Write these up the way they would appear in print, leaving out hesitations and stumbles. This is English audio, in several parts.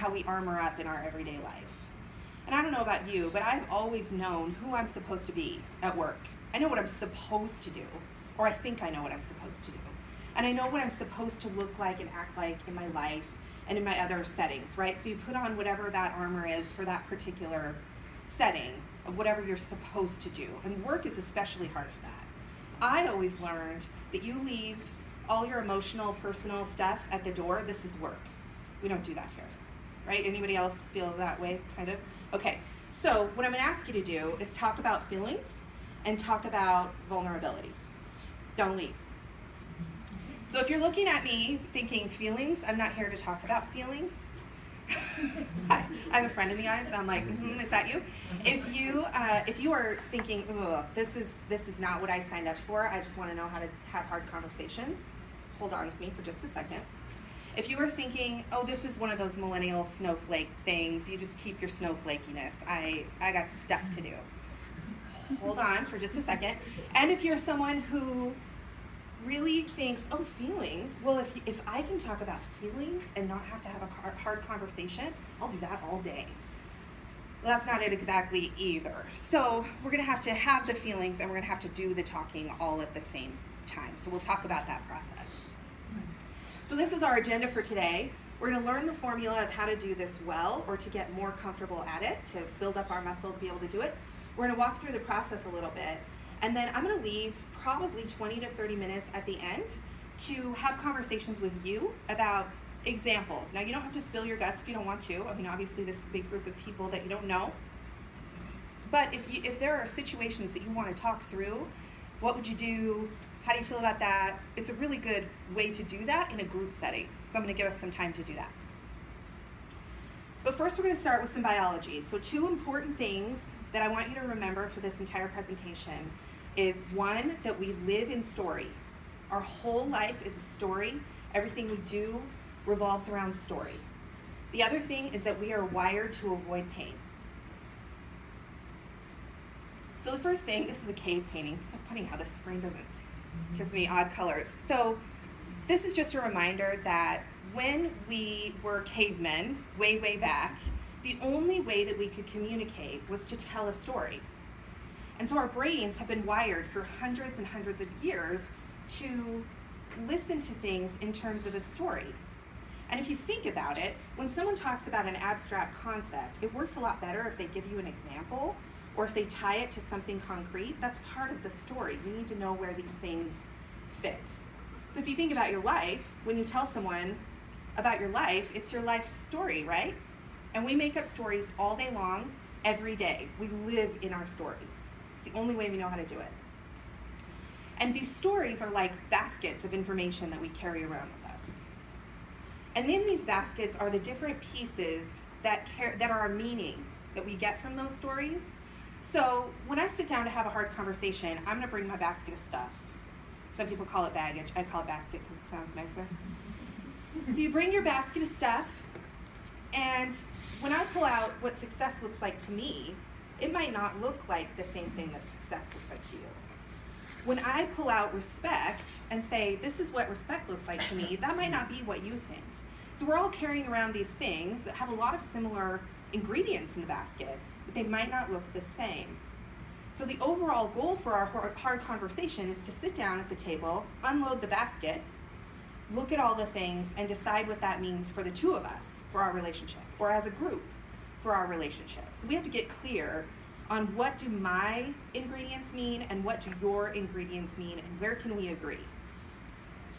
how we armor up in our everyday life. And I don't know about you, but I've always known who I'm supposed to be at work. I know what I'm supposed to do, or I think I know what I'm supposed to do. And I know what I'm supposed to look like and act like in my life and in my other settings, right? So you put on whatever that armor is for that particular setting of whatever you're supposed to do. And work is especially hard for that. I always learned that you leave all your emotional, personal stuff at the door. This is work. We don't do that here, right? Anybody else feel that way, kind of? Okay, so what I'm gonna ask you to do is talk about feelings and talk about vulnerability. Don't leave. So if you're looking at me thinking feelings, I'm not here to talk about feelings. I have a friend in the audience, so I'm like, is that you? If you are thinking, ugh, this is not what I signed up for, I just want to know how to have hard conversations, hold on with me for just a second. If you are thinking, oh, this is one of those millennial snowflake things, you just keep your snowflakiness, I got stuff to do. Hold on for just a second. And if you're someone who really thinks, oh, feelings, well, if I can talk about feelings and not have to have a hard conversation, I'll do that all day. Well, that's not it exactly either. So we're going to have the feelings and we're going to have to do the talking all at the same time. So we'll talk about that process. So this is our agenda for today. We're going to learn the formula of how to do this well or to get more comfortable at it, to build up our muscle to be able to do it. We're going to walk through the process a little bit, and then I'm going to leave probably 20 to 30 minutes at the end to have conversations with you about examples. Now, you don't have to spill your guts if you don't want to. I mean, obviously, this is a big group of people that you don't know. But if there are situations that you want to talk through, what would you do? How do you feel about that? It's a really good way to do that in a group setting. So I'm going to give us some time to do that. But first, we're going to start with some biology. So 2 important things that I want you to remember for this entire presentation is, one, that we live in story. Our whole life is a story. Everything we do revolves around story. The other thing is that we are wired to avoid pain. So the first thing, this is a cave painting. It's so funny how this screen gives me odd colors. So this is just a reminder that when we were cavemen, way, way back, the only way that we could communicate was to tell a story. And so our brains have been wired for hundreds and hundreds of years to listen to things in terms of a story. And if you think about it, when someone talks about an abstract concept, it works a lot better if they give you an example or if they tie it to something concrete. That's part of the story. You need to know where these things fit. So if you think about your life, when you tell someone about your life, it's your life story, right? And we make up stories all day long, every day. We live in our stories. It's the only way we know how to do it. And these stories are like baskets of information that we carry around with us. And in these baskets are the different pieces that are our meaning that we get from those stories. So when I sit down to have a hard conversation, I'm gonna bring my basket of stuff. Some people call it baggage. I call it basket because it sounds nicer. So you bring your basket of stuff, and when I pull out what success looks like to me, it might not look like the same thing that success looks like to you. When I pull out respect and say, this is what respect looks like to me, that might not be what you think. So we're all carrying around these things that have a lot of similar ingredients in the basket, but they might not look the same. So the overall goal for our hard conversation is to sit down at the table, unload the basket, look at all the things, and decide what that means for the two of us, for our relationship, or as a group, for our relationship. So we have to get clear on what do my ingredients mean and what do your ingredients mean and where can we agree.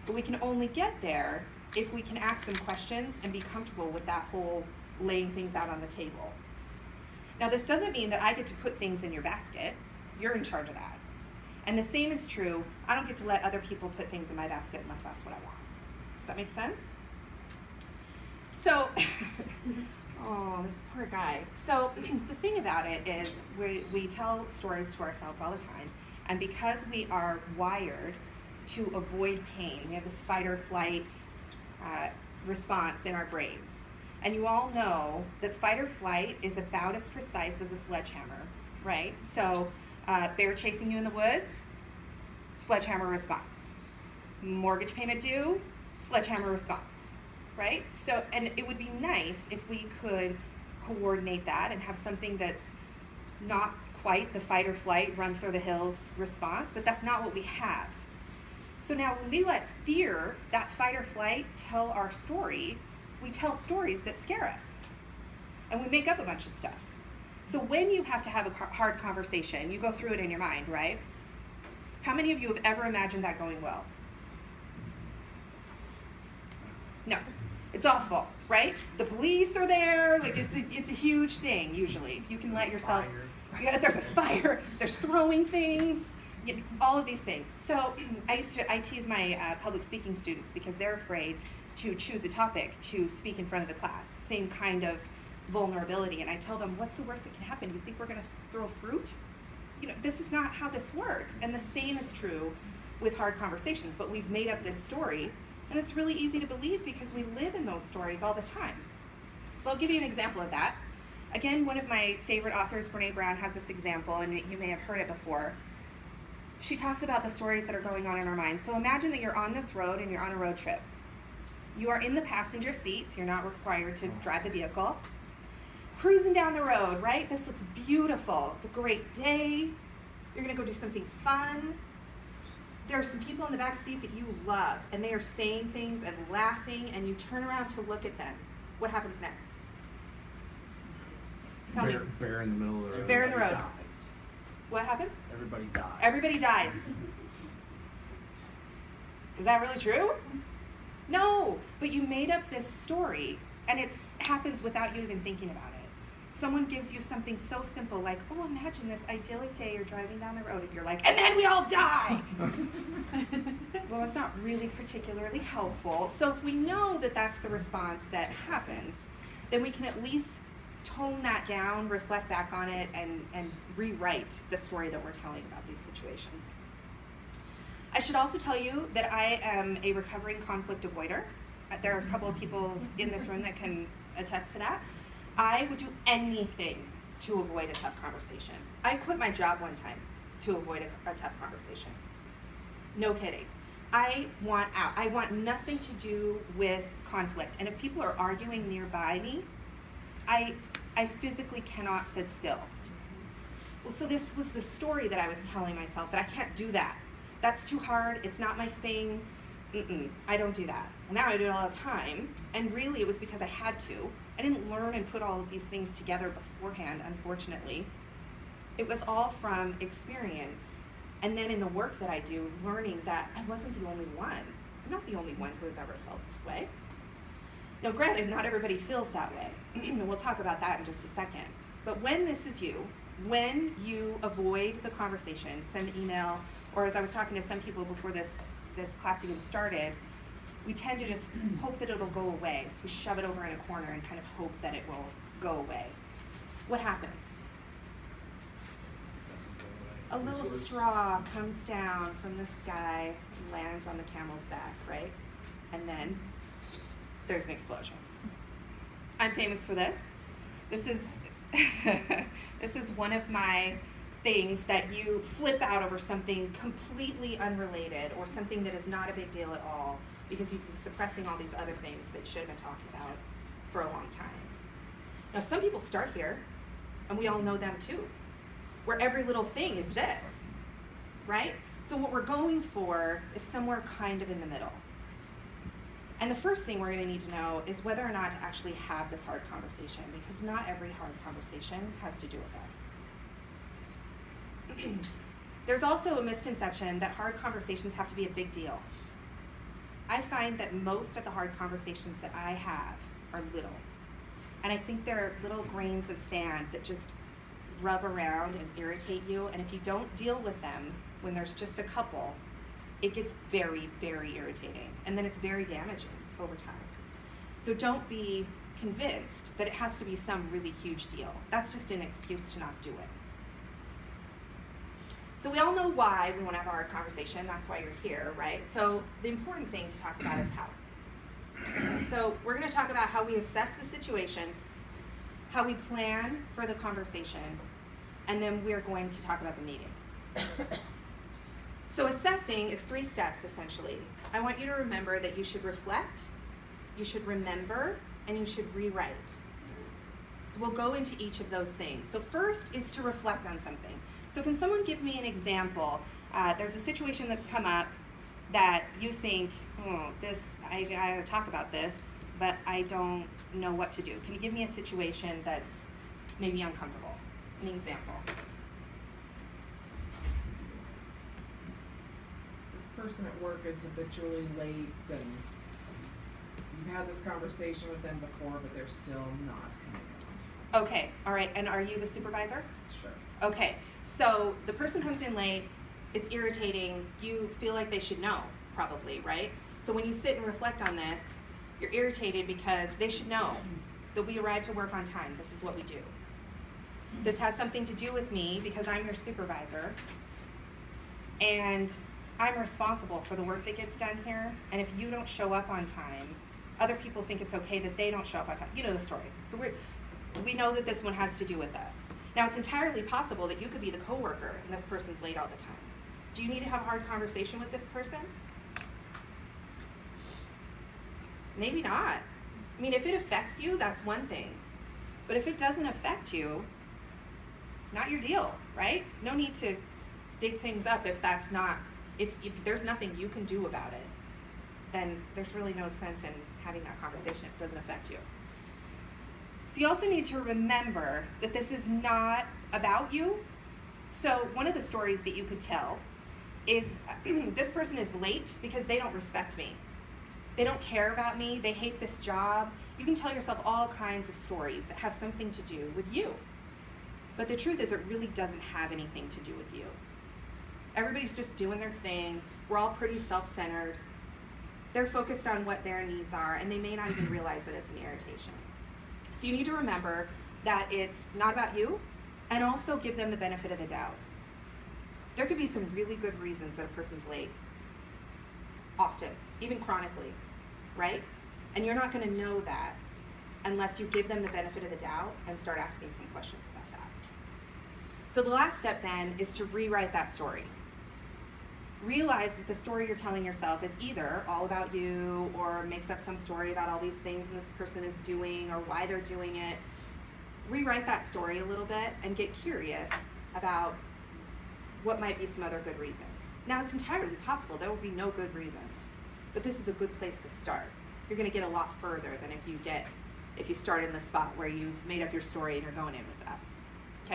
But we can only get there if we can ask some questions and be comfortable with that whole laying things out on the table. Now, this doesn't mean that I get to put things in your basket. You're in charge of that. And the same is true, I don't get to let other people put things in my basket unless that's what I want. Does that make sense? So, oh, this poor guy. So the thing about it is we tell stories to ourselves all the time, and because we are wired to avoid pain, we have this fight or flight response in our brains. And you all know that fight or flight is about as precise as a sledgehammer, right? So bear chasing you in the woods, sledgehammer response. Mortgage payment due, sledgehammer response. right? So, and it would be nice if we could coordinate that and have something that's not quite the fight or flight, run for the hills response, but that's not what we have. So now when we let fear, that fight or flight, tell our story, we tell stories that scare us. And we make up a bunch of stuff. So when you have to have a hard conversation, you go through it in your mind, right? How many of you have ever imagined that going well? No. It's awful, right? The police are there, like it's a huge thing usually. If you can let yourself, yeah, there's a fire, there's throwing things, all of these things. So I tease my public speaking students because they're afraid to choose a topic to speak in front of the class. Same kind of vulnerability. And I tell them, what's the worst that can happen? You think we're going to throw fruit? This is not how this works. And the same is true with hard conversations, but we've made up this story, and it's really easy to believe because we live in those stories all the time. So I'll give you an example of that. Again, one of my favorite authors, Brene Brown, has this example, and you may have heard it before. She talks about the stories that are going on in our minds. So imagine that you're on this road and you're on a road trip. You are in the passenger seat, so you're not required to drive the vehicle. Cruising down the road, right? This looks beautiful. It's a great day. You're gonna go do something fun. There are some people in the back seat that you love, and they are saying things and laughing, and you turn around to look at them. What happens next? Tell me. Bear in the middle of the road. Bear in the road. Dies. What happens? Everybody dies. Everybody dies. Is that really true? No, but you made up this story, and it happens without you even thinking about it. Someone gives you something so simple like, oh, imagine this idyllic day, you're driving down the road, and you're like, and then we all die! Well, it's not really particularly helpful. So if we know that that's the response that happens, then we can at least tone that down, reflect back on it, and rewrite the story that we're telling about these situations. I should also tell you that I am a recovering conflict avoider. There are a couple of people in this room that can attest to that. I would do anything to avoid a tough conversation. I quit my job one time to avoid a tough conversation. No kidding. I want out. I want nothing to do with conflict. And if people are arguing nearby me, I physically cannot sit still. Well, so this was the story that I was telling myself, that I can't do that. That's too hard. It's not my thing. I don't do that. Now I do it all the time. And really it was because I had to. I didn't learn and put all of these things together beforehand, unfortunately. It was all from experience. And then in the work that I do, learning that I wasn't the only one. I'm not the only one who has ever felt this way. Now, granted, not everybody feels that way. And we'll talk about that in just a second. But when this is you, when you avoid the conversation, send an email, or as I was talking to some people before this class even started, we tend to just hope that it'll go away. So we shove it over in a corner and kind of hope that it will go away. What happens? A little straw comes down from the sky, lands on the camel's back, right? And then there's an explosion. I'm famous for this. This is one of my things that you flip out over something completely unrelated or something that is not a big deal at all because you've been suppressing all these other things that you should have been talking about for a long time. Now, some people start here, and we all know them too, where every little thing is this, right? So what we're going for is somewhere kind of in the middle. And the first thing we're going to need to know is whether or not to actually have this hard conversation, because not every hard conversation has to do with us. There's also a misconception that hard conversations have to be a big deal. I find that most of the hard conversations that I have are little. And I think they're little grains of sand that just rub around and irritate you. And if you don't deal with them when there's just a couple, it gets very, very irritating. And then it's very damaging over time. So don't be convinced that it has to be some really huge deal. That's just an excuse to not do it. So we all know why we want to have a hard conversation. That's why you're here, right? So the important thing to talk about is how. So we're going to talk about how we assess the situation, how we plan for the conversation, and then we're going to talk about the meeting. So assessing is 3 steps, essentially. I want you to remember that you should reflect, you should remember, and you should rewrite. So we'll go into each of those things. So first is to reflect on something. So can someone give me an example? There's a situation that's come up that you think, I gotta talk about this, but I don't know what to do. Can you give me a situation that's maybe uncomfortable? An example. This person at work is habitually late, and you've had this conversation with them before, but they're still not coming on. Okay, all right, and are you the supervisor? Sure. Okay, so the person comes in late, it's irritating, you feel like they should know, probably, right? So when you sit and reflect on this, you're irritated because they should know that we arrive to work on time. This is what we do. This has something to do with me because I'm your supervisor, and I'm responsible for the work that gets done here, and if you don't show up on time, other people think it's okay that they don't show up on time. You know the story. So we know that this one has to do with us. Now, it's entirely possible that you could be the coworker and this person's late all the time. Do you need to have a hard conversation with this person? Maybe not. I mean, if it affects you, that's one thing. But if it doesn't affect you, not your deal, right? No need to dig things up if that's not, if there's nothing you can do about it, then there's really no sense in having that conversation if it doesn't affect you. So you also need to remember that this is not about you. So one of the stories that you could tell is this person is late because they don't respect me. They don't care about me. They hate this job. You can tell yourself all kinds of stories that have something to do with you. But the truth is it really doesn't have anything to do with you. Everybody's just doing their thing. We're all pretty self-centered. They're focused on what their needs are, and they may not even realize that it's an irritation. So you need to remember that it's not about you, and also give them the benefit of the doubt. There could be some really good reasons that a person's late, often, even chronically, right? And you're not going to know that unless you give them the benefit of the doubt and start asking some questions about that. So the last step then is to rewrite that story. Realize that the story you're telling yourself is either all about you or makes up some story about all these things this person is doing or why they're doing it. Rewrite that story a little bit and get curious about what might be some other good reasons. Now, it's entirely possible there will be no good reasons, but this is a good place to start. You're going to get a lot further than if you start in the spot where you've made up your story and you're going in with that.